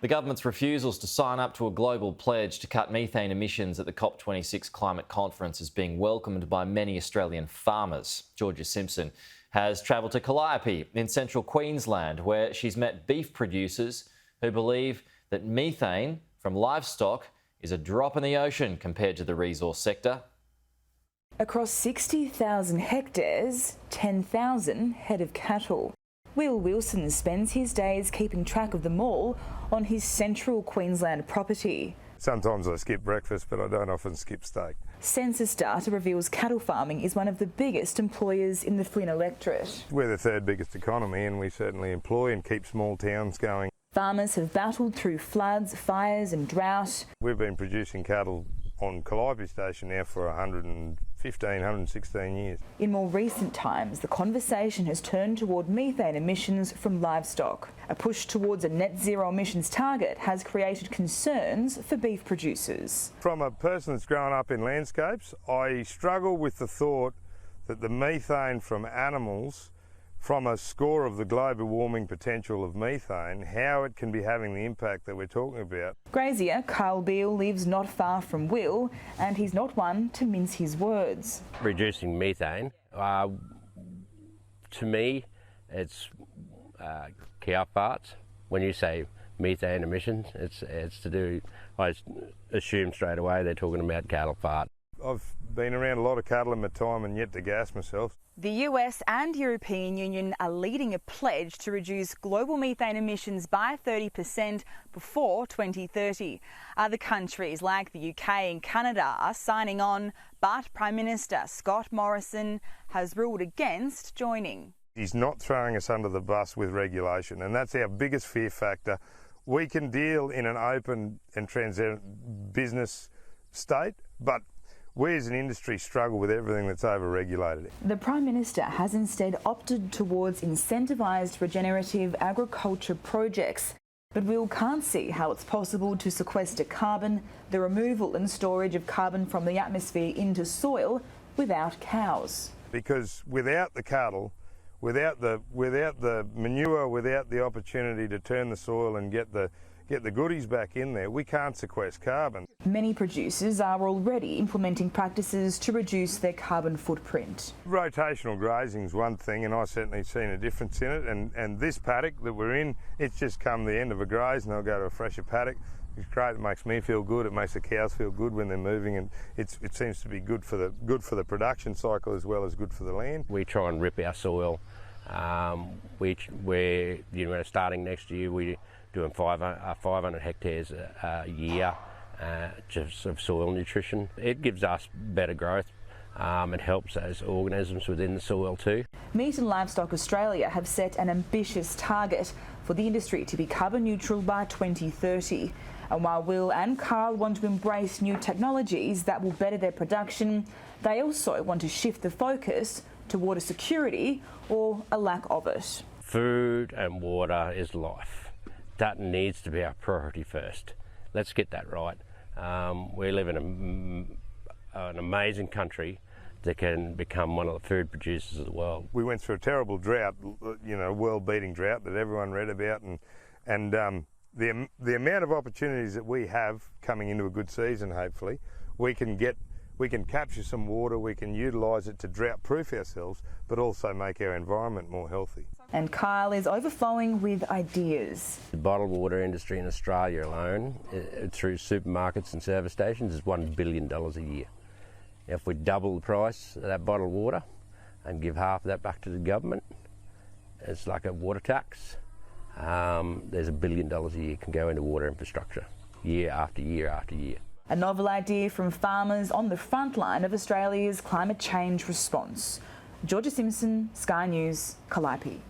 The government's refusals to sign up to a global pledge to cut methane emissions at the COP26 climate conference is being welcomed by many Australian farmers. Georgia Simpson has travelled to Calliope in central Queensland, where she's met beef producers who believe that methane from livestock is a drop in the ocean compared to the resource sector. Across 60,000 hectares, 10,000 head of cattle. Will Wilson spends his days keeping track of them all on his central Queensland property. Sometimes I skip breakfast, but I don't often skip steak. Census data reveals cattle farming is one of the biggest employers in the Flynn electorate. We're the third biggest economy and we certainly employ and keep small towns going. Farmers have battled through floods, fires and drought. We've been producing cattle on Calliope Station now for 116 years. In more recent times, the conversation has turned toward methane emissions from livestock. A push towards a net zero emissions target has created concerns for beef producers. From a person that's grown up in landscapes, I struggle with the thought that the methane from animals, from a score of the global warming potential of methane, how it can be having the impact that we're talking about. Grazier Carl Beale lives not far from Will, and he's not one to mince his words. Reducing methane, to me, it's cow farts. When you say methane emissions, it's to do, I assume straight away they're talking about cattle fart. I've been around a lot of cattle in my time and yet to gas myself. The US and European Union are leading a pledge to reduce global methane emissions by 30% before 2030. Other countries like the UK and Canada are signing on, but Prime Minister Scott Morrison has ruled against joining. He's not throwing us under the bus with regulation, and that's our biggest fear factor. We can deal in an open and transparent business state, but we as an industry struggle with everything that's over-regulated. The Prime Minister has instead opted towards incentivised regenerative agriculture projects. But Will can't see how it's possible to sequester carbon, the removal and storage of carbon from the atmosphere into soil, without cows. Because without the cattle, without the manure, without the opportunity to turn the soil and get the goodies back in there, we can't sequester carbon. Many producers are already implementing practices to reduce their carbon footprint. Rotational grazing is one thing, and I've certainly seen a difference in it. And this paddock that we're in, it's just come the end of a graze and they'll go to a fresher paddock. It's great, it makes me feel good, it makes the cows feel good when they're moving, and it seems to be good for the production cycle as well as good for the land. We try and rip our soil. We're starting next year, we're doing 500 hectares a year just of soil nutrition. It gives us better growth. It helps those organisms within the soil too. Meat and Livestock Australia have set an ambitious target for the industry to be carbon neutral by 2030. And while Will and Carl want to embrace new technologies that will better their production, they also want to shift the focus to water security or a lack of it. Food and water is life. That needs to be our priority first. Let's get that right. We live in an amazing country that can become one of the food producers of the world. We went through a terrible drought, world-beating drought that everyone read about, and the amount of opportunities that we have coming into a good season, hopefully, we can capture some water, we can utilise it to drought-proof ourselves, but also make our environment more healthy. And Kyle is overflowing with ideas. The bottled water industry in Australia alone, through supermarkets and service stations, is $1 billion a year. If we double the price of that bottled water and give half of that back to the government, it's like a water tax. There's $1 billion a year can go into water infrastructure, year after year after year. A novel idea from farmers on the front line of Australia's climate change response. Georgia Simpson, Sky News, Calliope.